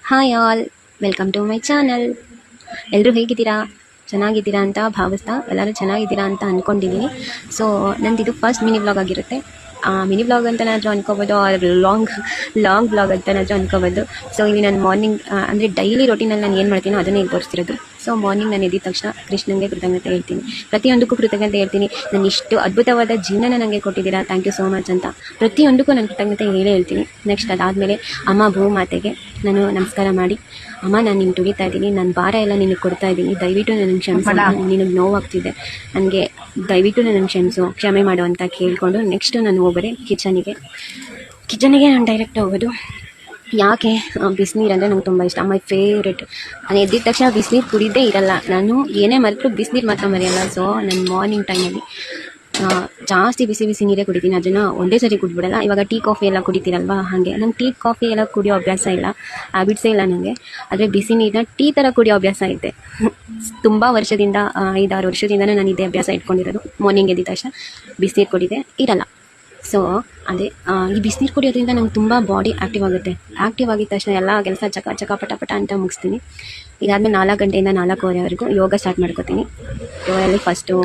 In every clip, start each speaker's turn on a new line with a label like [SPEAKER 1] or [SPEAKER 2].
[SPEAKER 1] Hi all, welcome to my channel. ಎಲ್ಲರೂ ಹೇಗಿದ್ದೀರಾ? ಚೆನ್ನಾಗಿದ್ದೀರಾ ಅಂತ ಭಾವಿಸ್ತಾ ಎಲ್ಲರೂ ಚೆನ್ನಾಗಿದ್ದೀರಾ ಅಂತ ಅಂದ್ಕೊಂಡಿದ್ದೀನಿ. ಸೊ ನಂದಿದು ಫಸ್ಟ್ ಮಿನಿ ವ್ಲಾಗ್ ಆಗಿರುತ್ತೆ. ಮಿನಿ ವ್ಲಾಗ್ ಅಂತನಾದರೂ ಅನ್ಕೋಬೋದು, ಲಾಂಗ್ ವ್ಲಾಗ್ ಅಂತನಾದರೂ ಅನ್ಕೋಬೋದು. ಸೊ ಇಲ್ಲಿ ನಾನು ಮಾರ್ನಿಂಗ್ ಅಂದರೆ ಡೈಲಿ ರೊಟೀನಲ್ಲಿ ನಾನು ಏನು ಮಾಡ್ತೀನೋ ಅದನ್ನೇ ಇಲ್ಲಿ ತೋರಿಸ್ತಿರೋದು. ಸೊ ಮಾರ್ನಿಂಗ್ ನಾನು ಎದ್ದಿದ ತಕ್ಷಣ ಕೃಷ್ಣನಿಗೆ ಕೃತಜ್ಞತೆ ಹೇಳ್ತೀನಿ, ಪ್ರತಿಯೊಂದಕ್ಕೂ ಕೃತಜ್ಞತೆ ಹೇಳ್ತೀನಿ. ನಾನು ಇಷ್ಟು ಅದ್ಭುತವಾದ ಜೀವನ ನನಗೆ ಕೊಟ್ಟಿದ್ದೀರಾ, ಥ್ಯಾಂಕ್ ಯು ಸೋ ಮಚ್ ಅಂತ ಪ್ರತಿಯೊಂದಕ್ಕೂ ನಾನು ಕೃತಜ್ಞತೆ ಹೇಳ್ತೀನಿ. ನೆಕ್ಸ್ಟ್ ಅದಾದಮೇಲೆ ಅಮ್ಮ ಭೂಮಾತೆಗೆ ನಾನು ನಮಸ್ಕಾರ ಮಾಡಿ, ಅಮ್ಮ ನಾನು ನಿಮ್ಗೆ ದುಡಿತಾ ಇದ್ದೀನಿ, ನನ್ನ ಭಾರ ಎಲ್ಲ ನಿನಗೆ ಕೊಡ್ತಾ ಇದ್ದೀನಿ, ದಯವಿಟ್ಟು ನನಗೆ ಕ್ಷಮಿಸು, ನಿನಗೆ ನೋವಾಗ್ತಿದೆ, ನನಗೆ ದಯವಿಟ್ಟು ನನಗೆ ಕ್ಷಮೆ ಮಾಡು ಅಂತ ಕೇಳಿಕೊಂಡು ನೆಕ್ಸ್ಟು ನಾನು ಹೋಗೋದೆ ಕಿಚನಿಗೆ ನಾನು ಡೈರೆಕ್ಟ್ ಹೋಗೋದು. ಯಾಕೆ ಬಿಸಿನೀರು ಅಂದರೆ ನಂಗೆ ತುಂಬ ಇಷ್ಟ, ಮೈ ಫೇವ್ರೆಟ್. ನಾನು ಎದ್ದಿದ ತಕ್ಷಣ ಬಿಸಿನೀರು ಕುಡಿದೇ ಇರಲ್ಲ, ನಾನು ಏನೇ ಮರೆತರೂ ಬಿಸಿನೀರು ಮಾತ್ರ ಮರೆಯಲ್ಲ. ಸೊ ನಾನು ಮಾರ್ನಿಂಗ್ ಟೈಮಲ್ಲಿ ಜಾಸ್ತಿ ಬಿಸಿ ನೀರೇ ಕುಡಿತೀನಿ, ಅದನ್ನು ಒಂದೇ ಸರಿ ಕುಡಿಬಿಡಲ್ಲ. ಇವಾಗ ಟೀ ಕಾಫಿ ಎಲ್ಲ ಕುಡಿತೀರಲ್ವ, ಹಾಗೆ ನಂಗೆ ಟೀ ಕಾಫಿ ಎಲ್ಲ ಕುಡಿಯೋ ಅಭ್ಯಾಸ ಇಲ್ಲ, ಹ್ಯಾಬಿಟ್ಸೇ ಇಲ್ಲ ನನಗೆ. ಆದರೆ ಬಿಸಿ ನೀರನ್ನ ಟೀ ಥರ ಕುಡಿಯೋ ಅಭ್ಯಾಸ ಐತೆ. ತುಂಬ ವರ್ಷದಿಂದ 5-6 ವರ್ಷದಿಂದನೇ ನಾನು ಇದೇ ಅಭ್ಯಾಸ ಇಟ್ಕೊಂಡಿರೋದು. ಮಾರ್ನಿಂಗ್ ಎದ್ದಿದ ತಕ್ಷಣ ಬಿಸಿನೀರು ಕುಡಿದೇ ಇರಲ್ಲ. ಸೊ ಅದೇ ಈ ಬಿಸಿನೀರು ಕುಡಿಯೋದ್ರಿಂದ ನಂಗೆ ತುಂಬ ಬಾಡಿ ಆ್ಯಕ್ಟಿವ್ ಆಗುತ್ತೆ. ಆ್ಯಕ್ಟಿವ್ ಆಗಿದ ತಕ್ಷಣ ಎಲ್ಲ ಕೆಲಸ ಚಕ ಪಟ ಅಂತ ಮುಗಿಸ್ತೀನಿ. ಇದಾದಮೇಲೆ 4 ಗಂಟೆಯಿಂದ 4:15ವರೆಗೂ ಯೋಗ ಸ್ಟಾರ್ಟ್ ಮಾಡ್ಕೋತೀನಿ. ಯೋಗದಲ್ಲಿ ಫಸ್ಟು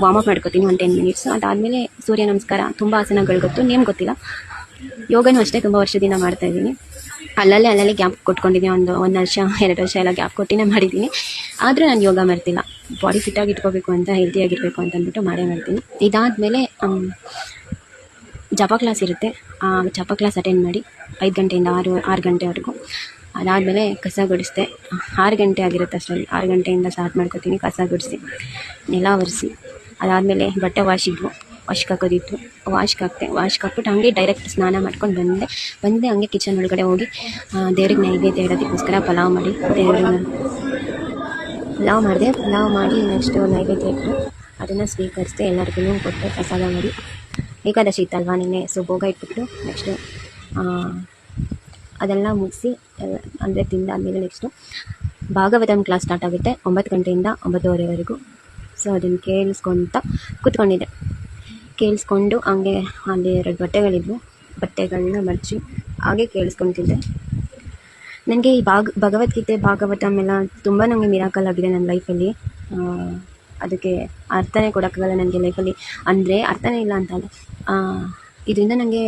[SPEAKER 1] ವಾರ್ಮಪ್ ಮಾಡ್ಕೋತೀನಿ 10 ಮಿನಿಟ್ಸ್. ಅದಾದಮೇಲೆ ಸೂರ್ಯ ನಮಸ್ಕಾರ, ತುಂಬ ಆಸನಗಳು ಗೊತ್ತು, ನೇಮ್ ಗೊತ್ತಿಲ್ಲ. ಯೋಗನೂ ಅಷ್ಟೇ ತುಂಬ ವರ್ಷದಿಂದ ಮಾಡ್ತಾಯಿದ್ದೀನಿ. ಅಲ್ಲಲ್ಲಿ ಗ್ಯಾಪ್ ಕೊಟ್ಕೊಂಡಿದ್ದೀನಿ, 1 ವರ್ಷ 2 ವರ್ಷ ಎಲ್ಲ ಗ್ಯಾಪ್ ಕೊಟ್ಟಿನೇ ಮಾಡಿದ್ದೀನಿ. ಆದರೂ ನಾನು ಯೋಗ ಮಾಡ್ತಿಲ್ಲ, ಬಾಡಿ ಫಿಟ್ಟಾಗಿ ಇಟ್ಕೋಬೇಕು ಅಂತ, ಹೆಲ್ತಿಯಾಗಿರಬೇಕು ಅಂತ ಅಂದ್ಬಿಟ್ಟು ಮಾಡ್ತೀನಿ. ಇದಾದಮೇಲೆ ಜಪ ಕ್ಲಾಸ್ ಇರುತ್ತೆ, ಜಪ ಕ್ಲಾಸ್ ಅಟೆಂಡ್ ಮಾಡಿ 5 ಗಂಟೆಯಿಂದ 6 ಗಂಟೆವರೆಗೂ. ಅದಾದಮೇಲೆ ಕಸ ಗುಡಿಸ್ದೆ, 6 ಗಂಟೆ ಆಗಿರುತ್ತೆ ಅಷ್ಟರಲ್ಲಿ. 6 ಗಂಟೆಯಿಂದ ಸ್ಟಾರ್ಟ್ ಮಾಡ್ಕೋತೀನಿ, ಕಸ ಗುಡಿಸಿ ನೆಲ ಒರೆಸಿ. ಅದಾದಮೇಲೆ ಬಟ್ಟೆ ವಾಶಿಗೆ ಹಾಕೋದಿತ್ತು, ವಾಶ್ಗೆ ಹಾಕ್ಬಿಟ್ಟು ಹಾಗೆ ಡೈರೆಕ್ಟ್ ಸ್ನಾನ ಮಾಡ್ಕೊಂಡು ಬಂದೆ ಹಂಗೆ ಕಿಚನ್ ಒಳಗಡೆ ಹೋಗಿ ದೇವ್ರಿಗೆ ನೈವೇದ್ಯ ಇಡೋದಕ್ಕೋಸ್ಕರ ಪಲಾವ್ ಮಾಡಿ ಪಲಾವ್ ಮಾಡಿ ನೆಕ್ಸ್ಟು ನೈವೇದ್ಯ ಇಟ್ಟು ಅದನ್ನು ಸ್ವೀಕರಿಸಿದೆ, ಎಲ್ಲರಿಗೂ ಕೊಟ್ಟು ಪ್ರಸಾದ ಮಾಡಿ. ಏಕಾದಶಿ ಇತ್ತಲ್ವ ನಿನ್ನೆ, ಸೊ ಭೋಗ ಇಟ್ಬಿಟ್ಟು ನೆಕ್ಸ್ಟು ಅದೆಲ್ಲ ಮುಗಿಸಿ ಅಂದರೆ ತಿಂದಾದಮೇಲೆ ನೆಕ್ಸ್ಟು ಭಾಗವತಂ ಕ್ಲಾಸ್ ಸ್ಟಾರ್ಟ್ ಆಗುತ್ತೆ 9 ಗಂಟೆಯಿಂದ 9:15ವರೆಗೂ. ಸೊ ಅದನ್ನು ಕೂತ್ಕೊಂಡಿದ್ದೆ, ಕೇಳಿಸ್ಕೊಂಡು ಹಂಗೆ ಅಲ್ಲಿ 2 ಬಟ್ಟೆಗಳಿದ್ವು, ಬಟ್ಟೆಗಳನ್ನ ಮಡಚಿ ಹಾಗೆ ಕೇಳಿಸ್ಕೊತಿದ್ದೆ. ನನಗೆ ಈ ಭಗವದ್ಗೀತೆ ಭಾಗವತಂ ಎಲ್ಲ ತುಂಬ ನನಗೆ ಮಿರಾಕಲ್ ಆಗಿದೆ ನನ್ನ ಲೈಫಲ್ಲಿ. ಅದಕ್ಕೆ ಅರ್ಥನೇ ಕೊಡೋಕ್ಕಾಗಲ್ಲ ನನಗೆ ಲೈಫಲ್ಲಿ, ಅಂದರೆ ಅರ್ಥನೇ ಇಲ್ಲ ಅಂತಲ್ಲ, ಇದರಿಂದ ನನಗೆ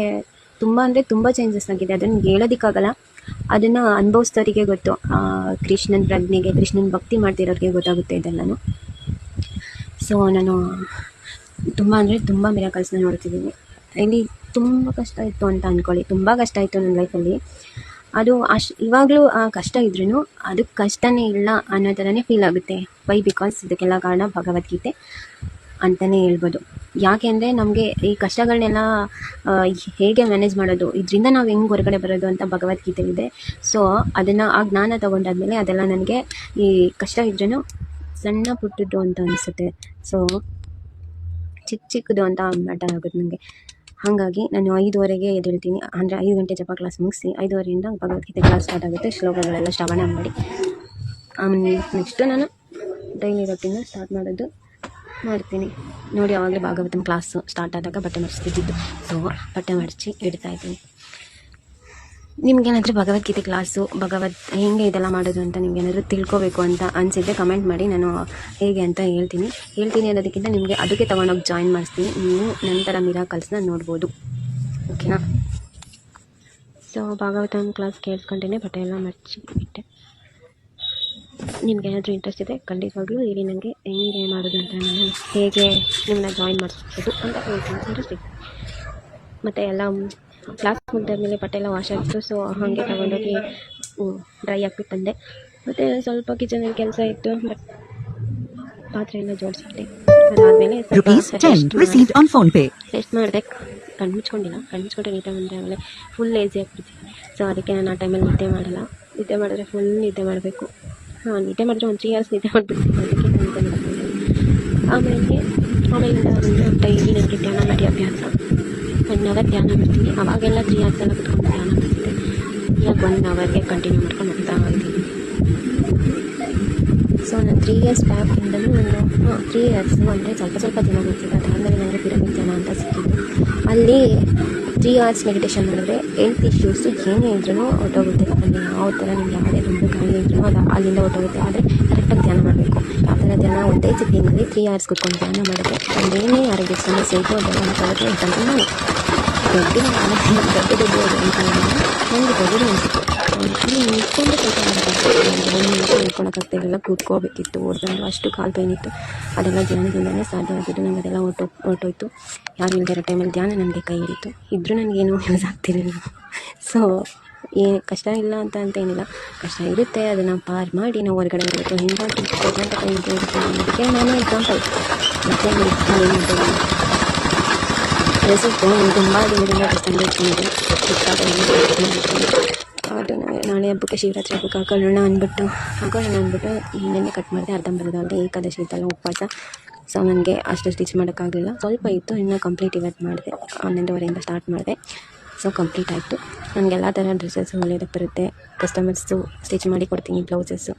[SPEAKER 1] ತುಂಬ ಚೇಂಜಸ್ ಆಗಿದೆ. ಅದನ್ನು ಹೇಳೋದಕ್ಕಾಗಲ್ಲ, ಅದನ್ನು ಅನುಭವಿಸೋರಿಗೆ ಗೊತ್ತು. ಕೃಷ್ಣನ ಪ್ರಜ್ಞೆಗೆ, ಕೃಷ್ಣನ ಭಕ್ತಿ ಮಾಡ್ತಿರೋರಿಗೆ ಗೊತ್ತಾಗುತ್ತೆ ಇದೆಲ್ಲನೂ. ಸೊ ನಾನು ತುಂಬ ಮಿರಾಕಲ್ಸ್ನ ನೋಡ್ತಿದ್ದೀನಿ. ಇಲ್ಲಿ ತುಂಬ ಕಷ್ಟ ಇತ್ತು ಅಂತ ಅಂದ್ಕೊಳ್ಳಿ, ತುಂಬ ಕಷ್ಟ ಇತ್ತು ನನ್ನ ಲೈಫಲ್ಲಿ. ಅದು ಇವಾಗಲೂ ಕಷ್ಟ ಇದ್ರೂ ಅದು ಕಷ್ಟನೇ ಇಲ್ಲ ಅನ್ನೋ ಥರನೇ ಫೀಲ್ ಆಗುತ್ತೆ. ವೈ ಬಿಕಾಸ್ ಇದಕ್ಕೆಲ್ಲ ಕಾರಣ ಭಗವದ್ಗೀತೆ ಅಂತಲೇ ಹೇಳ್ಬೋದು. ಯಾಕೆ ಅಂದರೆ ನಮಗೆ ಈ ಕಷ್ಟಗಳನ್ನೆಲ್ಲ ಹೇಗೆ ಮ್ಯಾನೇಜ್ ಮಾಡೋದು, ಇದರಿಂದ ನಾವು ಹೆಂಗೆ ಹೊರಗಡೆ ಬರೋದು ಅಂತ ಭಗವದ್ಗೀತೆ ಇದೆ. ಸೊ ಅದನ್ನು ಆ ಜ್ಞಾನ ತೊಗೊಂಡಾದ್ಮೇಲೆ ಅದೆಲ್ಲ ನನಗೆ ಈ ಕಷ್ಟ ಇದ್ರೂ ಸಣ್ಣ ಪುಟ್ಟದ್ದು ಅಂತ ಅನಿಸುತ್ತೆ. ಸೊ ಚಿಕ್ಕದು ಅಂತ ಮ್ಯಾಟರ್ ಆಗುತ್ತೆ ನನಗೆ. ಹಾಗಾಗಿ ನಾನು 5:15ಗೆ ಎದ್ದೇಳ್ತೀನಿ, ಅಂದರೆ 5 ಗಂಟೆ ಜಪ ಕ್ಲಾಸ್ ಮುಗಿಸಿ 5:15ರಿಂದ ಭಗವದ್ಗೀತೆ ಕ್ಲಾಸ್ ಸ್ಟಾರ್ಟ್ ಆಗುತ್ತೆ. ಶ್ಲೋಕಗಳೆಲ್ಲ ಶ್ರವಣ ಮಾಡಿ ನೆಕ್ಸ್ಟು ನಾನು ಡೈಲಿ ರೊಟೀನ ಸ್ಟಾರ್ಟ್ ಮಾಡ್ತೀನಿ. ನೋಡಿ, ಆವಾಗಲೇ ಭಾಗವತಂ ಕ್ಲಾಸು ಸ್ಟಾರ್ಟ್ ಆದಾಗ ಬಟ್ಟೆ ಮಡಿಸ್ತಿದ್ದು, ಸೊ ಬಟ್ಟೆ ಮಡಚಿ ಇಡ್ತಾಯಿದ್ದೀನಿ. ನಿಮ್ಗೇನಾದರೂ ಭಗವದ್ಗೀತೆ ಕ್ಲಾಸು ಹೇಗೆ ಇದೆಲ್ಲ ಮಾಡೋದು ಅಂತ ನಿಮ್ಗೇನಾದರೂ ತಿಳ್ಕೊಬೇಕು ಅಂತ ಅನಿಸಿದ್ರೆ ಕಮೆಂಟ್ ಮಾಡಿ, ನಾನು ಹೇಗೆ ಅಂತ ಹೇಳ್ತೀನಿ ಅನ್ನೋದಕ್ಕಿಂತ ನಿಮಗೆ ಅದಕ್ಕೆ ತೊಗೊಂಡೋಗಿ ಜಾಯಿನ್ ಮಾಡಿಸ್ತೀನಿ, ನೀವು ನಂತರ ಮಿರಾಕಲ್ಸ್ನ ನೋಡ್ಬೋದು, ಓಕೆನಾ? ಸೊ ಭಾಗವತಂ ಕ್ಲಾಸ್ ಕೇಳಿಸ್ಕೊಂಡೇ ಬಟ್ಟೆ ಎಲ್ಲ ಮಡಚಿ ಇಟ್ಟೆ. ನಿಮ್ಗೇನಾದರೂ ಇಂಟ್ರೆಸ್ಟ್ ಇದೆ ಖಂಡಿತವಾಗ್ಲೂ ಹೇಳಿ ನನಗೆ, ಹೆಂಗೆ ಮಾಡೋದು ಅಂತ, ನಾನು ಹೇಗೆ ನಿಮ್ಮನ್ನ ಜಾಯಿನ್ ಮಾಡಿಸ್ಬೋದು ಅಂತ ಹೇಳ್ತೀನಿ. ಇಂಟ್ರೆಸ್ಟ್ ಇದೆ. ಮತ್ತು ಎಲ್ಲ ಕ್ಲಾಸ್ ಮುಗಿದಾದ್ಮೇಲೆ ಬಟ್ಟೆ ಎಲ್ಲ ವಾಶ್ ಆಗಿತ್ತು, ಸೊ ಹಾಗೆ ತಗೊಂಡೋಗಿ ಡ್ರೈ ಹಾಕ್ಬಿಟ್ಟು ಬಂದೆ. ಮತ್ತು ಸ್ವಲ್ಪ ಕಿಚನಲ್ಲಿ ಕೆಲಸ ಇತ್ತು, ಬಟ್ ಪಾತ್ರೆ ಎಲ್ಲ ಜೋಡಿಸಿಟ್ಟೆ. ಅದಾದಮೇಲೆ ರೆಸ್ಟ್ ಮಾಡಿದೆ, ಕಣ್ಣು ಮುಚ್ಕೊಂಡ್ರೆ ನಿದ್ದೆ ಬಂದರೆ ಆಮೇಲೆ ಫುಲ್ ಲೇಸಿ ಆಗ್ಬಿಡ್ತೀನಿ. ಸೊ ಅದಕ್ಕೆ ನಾನು ಆ ಟೈಮಲ್ಲಿ ನಿದ್ದೆ ಮಾಡಲ್ಲ. ನಿದ್ದೆ ಮಾಡಿದ್ರೆ ಫುಲ್ ನಿದ್ದೆ ಮಾಡಬೇಕು. ನಿದ್ದೆ ಮಾಡಿದ್ರೆ ಒಂದು 3 hours ನಿದ್ದೆ ಮಾಡಿಬಿಡ್ತೀನಿ, ಅದಕ್ಕೆ ನಿದ್ದೆ ಮಾಡ್ತೀನಿ. ಆಮೇಲಿಂದ ಡೈಲಿ ನನಗೆ ಧ್ಯಾನ ಮಾಡಿ ಅಭ್ಯಾಸ, 1 hour ಧ್ಯಾನ ಮಾಡ್ತೀನಿ. ಅವಾಗೆಲ್ಲ 3 hours ಎಲ್ಲ ಕುತ್ಕೊಂಡು ಧ್ಯಾನ ಮಾಡ್ತಿದ್ದೆ. ಈಗ 1 hourಗೆ ಕಂಟಿನ್ಯೂ ಮಾಡ್ಕೊಂಡು ಹೋಗ್ತಾ ಇದ್ದೀನಿ. ಸೊ ನಾನು 3 years ಬ್ಯಾಕಿಂದಲೂ 3 years ಅಂದರೆ ಸ್ವಲ್ಪ ದಿನ ಗೊತ್ತಿಲ್ಲ. ಅದಾದಮೇಲೆ ನನಗೆ ಪಿರಮಿಡ್ ಧ್ಯಾನ ಅಂತ ಸಿಕ್ಕಿದ್ದು. ಅಲ್ಲಿ 3 hours ಮೆಡಿಟೇಷನ್ ಮಾಡಿದ್ರೆ ಹೆಲ್ತ್ ಇಶ್ಯೂಸು ಏನೇ ಇದ್ರೂ ಹೊರಟೋಗುತ್ತೆ. ಅಂದರೆ ಯಾವ ಥರ ನಿಮ್ಗೆ ಯಾವುದೇ ದೊಡ್ಡ ಕಾಯಿಲೆ ಇದ್ರೂ ಅದು ಅಲ್ಲಿಂದ ಹೊರಟೋಗುತ್ತೆ. ಆದರೆ ಕರೆಕ್ಟಾಗಿ ಧ್ಯಾನ ಮಾಡಬೇಕು. ಯಾವ ಥರ ಧ್ಯಾನ ಒಂದೇ ಸಿಟ್ಟಿಂಗಲ್ಲಿ 3 hours ಕೂತ್ಕೊಂಡು ಧ್ಯಾನ ಮಾಡಿದ್ರೆ ಒಂದೇನೇ ಆರೋಗ್ಯ ಸಮಸ್ಯೆ ಇದ್ದು ಅದೆಲ್ಲ ಹೊರಟೋಗುತ್ತೆ ಅಂತಂದರೆ ನಾನು ದೊಡ್ಡದು ಅಂತ ನನಗೆ ದೊಡ್ಡದು ಅನಿಸುತ್ತೆ. ಇಲ್ಲಿ ನಿಂತ್ಕೊಂಡು ಕೆಲಸ ಮಾಡೋಕ್ಕಾಗ್ತಿತ್ತು, ನಿಂತ್ಕೊಳಕ್ಕಾಗ್ತಿರಲಿಲ್ಲ, ಕೂತ್ಕೋಬೇಕಿತ್ತು, ಓಡ್ಕೊಂಡು ಅಷ್ಟು ಕಾಲು ಪೈನಿತ್ತು. ಅದೆಲ್ಲ ಧ್ಯಾನದಿಂದಲೇ ಸಾಧ್ಯ ಆಗಿದ್ದು. ನನಗೆ ಅದೆಲ್ಲ ಹೊರಟೋಯ್ತು. ಯಾರು ಇಲ್ಲದಿರೋ ಟೈಮಲ್ಲಿ ಧ್ಯಾನ ನನಗೆ ಕೈ ಹಿಡಿತು. ಇದ್ದರೂ ನನಗೇನು ಯೂಸ್ ಆಗ್ತಿರಲಿಲ್ಲ. ಸೊ ಕಷ್ಟ ಇಲ್ಲ ಅಂತ ಏನಿಲ್ಲ, ಕಷ್ಟ ಇರುತ್ತೆ. ಅದನ್ನು ಪಾರ್ ಮಾಡಿ ನಾವು ಹೊರಗಡೆ ಬರಬೇಕು. ಹಿಂಗಾಗಿ ಕೈ ಇರುತ್ತೆ. ಅದಕ್ಕೆ ನಾನೇ ಎಕ್ಸಾಂಪಲ್. ಮತ್ತು ರೆಸಿಪ್ಟು ನಾನು ತುಂಬ ದಿನದಿಂದ ತಂದು ಇಟ್ಕೊಂಡಿದ್ದೆ. ಅದು ನಾಳೆ ಹಬ್ಬಕ್ಕೆ ಶಿವರಾತ್ರಿ ಹಬ್ಬಕ್ಕೆ ಹಾಕೊಳ್ಳೋಣ ಅಂದ್ಬಿಟ್ಟು ನೆನ್ನೆ ಕಟ್ ಮಾಡಿದೆ. ಅರ್ಧಂಬರ್ಧ ಏಕಾದಶಿ ಇತ್ತಲ್ಲ, ಉಪವಾಸ. ಸೊ ನನಗೆ ಅಷ್ಟು ಸ್ಟಿಚ್ ಮಾಡೋಕ್ಕಾಗಲಿಲ್ಲ, ಸ್ವಲ್ಪ ಇತ್ತು, ಇನ್ನೂ ಕಂಪ್ಲೀಟ್ ಇವತ್ತು ಮಾಡಿದೆ. 11:30 ಸ್ಟಾರ್ಟ್ ಮಾಡಿದೆ. ಸೊ ಕಂಪ್ಲೀಟ್ ಆಯಿತು. ನನಗೆಲ್ಲ ಥರ ಡ್ರೆಸ್ಸಸ್ಸು ಹೊಲಿಯೋದಕ್ಕೆ ಬರುತ್ತೆ. ಕಸ್ಟಮರ್ಸು ಸ್ಟಿಚ್ ಮಾಡಿ ಕೊಡ್ತೀನಿ, ಬ್ಲೌಸಸ್ಸು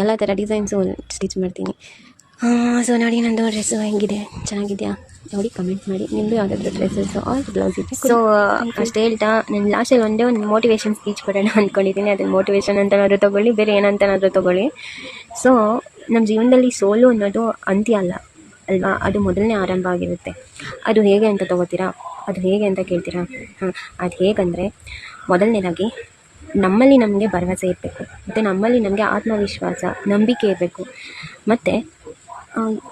[SPEAKER 1] ಎಲ್ಲ ಥರ ಡಿಸೈನ್ಸು ಸ್ಟಿಚ್ ಮಾಡ್ತೀನಿ. ಸೊ ನೋಡಿ, ನಂದು ಡ್ರೆಸ್ಸು ಹೆಂಗಿದೆ, ಚೆನ್ನಾಗಿದೆಯಾ ನೋಡಿ, ಕಮೆಂಟ್ ಮಾಡಿ. ನಿಮ್ಮದು ಯಾವುದಾದ್ರೂ ಡ್ರೆಸ್ಸಸ್ಸು ಆರ್ ಬ್ಲೌಸ್ ಇದೆ. ಸೊ ಅಷ್ಟು ಹೇಳ್ತಾ ನಾನು ಲಾಸ್ಟಲ್ಲಿ ಒಂದು ಮೋಟಿವೇಶನ್ ಸ್ಪೀಚ್ ಕೊಡೋಣ ಅಂದ್ಕೊಂಡಿದ್ದೀನಿ. ಅದನ್ನು ಮೋಟಿವೇಶನ್ ಅಂತನಾದರೂ ತೊಗೊಳ್ಳಿ, ಬೇರೆ ಏನಂತನಾದರೂ ತೊಗೊಳ್ಳಿ. ಸೊ ನಮ್ಮ ಜೀವನದಲ್ಲಿ ಸೋಲು ಅನ್ನೋದು ಅಂತ್ಯ ಅಲ್ಲ ಅಲ್ವಾ, ಅದು ಮೊದಲನೇ ಆರಂಭ ಆಗಿರುತ್ತೆ. ಅದು ಹೇಗೆ ಅಂತ ತೊಗೋತೀರಾ, ಅದು ಹೇಗೆ ಅಂತ ಕೇಳ್ತೀರಾ? ಅದು ಹೇಗಂದರೆ, ಮೊದಲನೇದಾಗಿ ನಮ್ಮಲ್ಲಿ ನಮಗೆ ಭರವಸೆ ಇರಬೇಕು, ಮತ್ತು ನಮ್ಮಲ್ಲಿ ನಮಗೆ ಆತ್ಮವಿಶ್ವಾಸ, ನಂಬಿಕೆ ಇರಬೇಕು.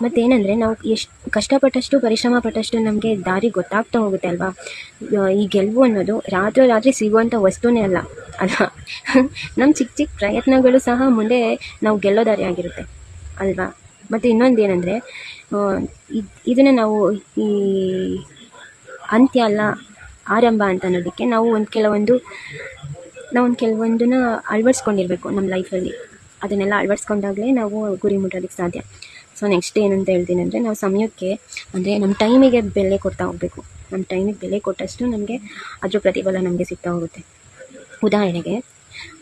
[SPEAKER 1] ಮತ್ತೇನೆಂದರೆ, ನಾವು ಎಷ್ಟು ಕಷ್ಟಪಟ್ಟಷ್ಟು, ಪರಿಶ್ರಮ ಪಟ್ಟಷ್ಟು ನಮಗೆ ದಾರಿ ಗೊತ್ತಾಗ್ತಾ ಹೋಗುತ್ತೆ ಅಲ್ವಾ. ಈ ಗೆಲುವು ಅನ್ನೋದು ರಾತ್ರಿ ಸಿಗುವಂಥ ವಸ್ತುವೇ ಅಲ್ಲ ಅಲ್ವಾ. ನಮ್ಮ ಚಿಕ್ಕ ಚಿಕ್ಕ ಪ್ರಯತ್ನಗಳು ಸಹ ಮುಂದೆ ನಾವು ಗೆಲ್ಲೋ ದಾರಿ ಆಗಿರುತ್ತೆ ಅಲ್ವಾ. ಮತ್ತು ಇನ್ನೊಂದು ಏನಂದರೆ, ಇದನ್ನು ನಾವು ಈ ಅಂತ್ಯ ಅಲ್ಲ ಆರಂಭ ಅಂತ ಅನ್ನೋದಕ್ಕೆ ನಾವು ಕೆಲವೊಂದನ್ನ ಅಳವಡಿಸ್ಕೊಂಡಿರಬೇಕು ನಮ್ಮ ಲೈಫಲ್ಲಿ. ಅದನ್ನೆಲ್ಲ ಅಳವಡಿಸ್ಕೊಂಡಾಗಲೇ ನಾವು ಗುರಿ ಮುಟ್ಟೋದಕ್ಕೆ ಸಾಧ್ಯ. ಸೊ ನೆಕ್ಸ್ಟ್ ಏನಂತ ಹೇಳ್ತೀನಿ ಅಂದರೆ, ನಾವು ಸಮಯಕ್ಕೆ ಅಂದರೆ ನಮ್ಮ ಟೈಮಿಗೆ ಬೆಲೆ ಕೊಡ್ತಾ ಹೋಗಬೇಕು. ನಮ್ಮ ಟೈಮಿಗೆ ಬೆಲೆ ಕೊಟ್ಟಷ್ಟು ನಮಗೆ ಅದ್ರ ಪ್ರತಿಫಲ ನಮಗೆ ಸಿಗ್ತಾ ಹೋಗುತ್ತೆ. ಉದಾಹರಣೆಗೆ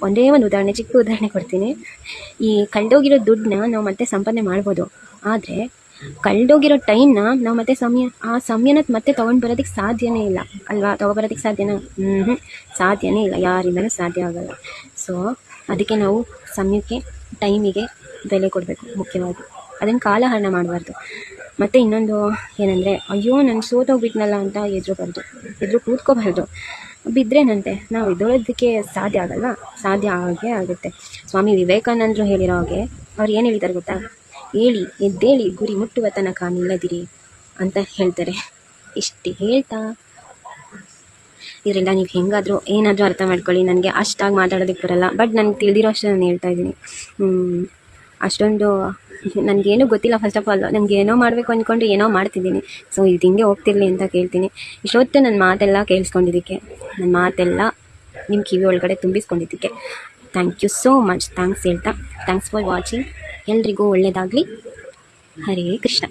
[SPEAKER 1] ಒಂದೇ ಒಂದು ಚಿಕ್ಕ ಉದಾಹರಣೆ ಕೊಡ್ತೀನಿ. ಈ ಕಳೆದೋಗಿರೋ ದುಡ್ಡನ್ನ ನಾವು ಮತ್ತೆ ಸಂಪಾದನೆ ಮಾಡ್ಬೋದು, ಆದರೆ ಕಳೆದೋಗಿರೋ ಟೈಮ್ನ ನಾವು ಮತ್ತೆ ಸಮಯನ ಮತ್ತೆ ತೊಗೊಂಡು ಬರೋದಕ್ಕೆ ಸಾಧ್ಯನೇ ಇಲ್ಲ ಅಲ್ವಾ. ತೊಗೊಬರೋದಕ್ಕೆ ಸಾಧ್ಯನೇ ಇಲ್ಲ, ಯಾರಿಂದಲೂ ಸಾಧ್ಯ ಆಗಲ್ಲ. ಸೊ ಅದಕ್ಕೆ ನಾವು ಸಮಯಕ್ಕೆ, ಟೈಮಿಗೆ ಬೆಲೆ ಕೊಡಬೇಕು ಮುಖ್ಯವಾಗಿ. ಅದನ್ನು ಕಾಲಹರಣ ಮಾಡಬಾರ್ದು. ಮತ್ತು ಇನ್ನೊಂದು ಏನಂದರೆ, ಅಯ್ಯೋ ನಾನು ಸೋತೋಗ್ಬಿಟ್ನಲ್ಲ ಅಂತ ಎದುರು ಕೂತ್ಕೋಬಾರ್ದು. ಬಿದ್ದರೇನಂತೆ, ನಾವು ಎದ್ದೇಳೋದಕ್ಕೆ ಸಾಧ್ಯ ಆಗಲ್ಲ, ಸಾಧ್ಯ ಆಗೇ ಆಗುತ್ತೆ. ಸ್ವಾಮಿ ವಿವೇಕಾನಂದರು ಹೇಳಿರೋ ಹಾಗೆ, ಅವ್ರು ಏನು ಹೇಳ್ತಾರೆ ಗೊತ್ತಾ, ಎದ್ದೇಳಿ ಗುರಿ ಮುಟ್ಟುವ ತನಕ ನಿಲ್ಲದಿರಿ ಅಂತ ಹೇಳ್ತಾರೆ. ಇಷ್ಟು ಹೇಳ್ತಾ ಇದರಿಂದ ನೀವು ಹೆಂಗಾದರೂ ಏನಾದರೂ ಅರ್ಥ ಮಾಡ್ಕೊಳ್ಳಿ. ನನಗೆ ಅಷ್ಟಾಗಿ ಮಾತಾಡೋದಕ್ಕೆ ಬರಲ್ಲ, ಬಟ್ ನನಗೆ ತಿಳಿದಿರೋ ಅಷ್ಟು ನಾನು ಹೇಳ್ತಾ ಇದ್ದೀನಿ. ಅಷ್ಟೊಂದು ನನಗೇನೂ ಗೊತ್ತಿಲ್ಲ. ಫಸ್ಟ್ ಆಫ್ ಆಲ್ ನನಗೆ ಏನೋ ಮಾಡಬೇಕು ಅಂದ್ಕೊಂಡು ಏನೋ ಮಾಡ್ತಿದ್ದೀನಿ. ಸೊ ಇದು ಹಿಂಗೆ ಹೋಗ್ತಿರಲಿ ಅಂತ ಕೇಳ್ತೀನಿ. ಇಷ್ಟೊತ್ತು ನನ್ನ ಮಾತೆಲ್ಲ ಕೇಳಿಸ್ಕೊಂಡಿದ್ದಕ್ಕೆ, ನನ್ನ ಮಾತೆಲ್ಲ ನಿಮ್ಮ ಕಿವಿ ಒಳಗಡೆ ತುಂಬಿಸ್ಕೊಂಡಿದ್ದಕ್ಕೆ thank you so much. Thanks ಹೇಳ್ತಾ, ಥ್ಯಾಂಕ್ಸ್ ಫಾರ್ ವಾಚಿಂಗ್. ಎಲ್ರಿಗೂ ಒಳ್ಳೆಯದಾಗಲಿ. ಹರೇ ಕೃಷ್ಣ.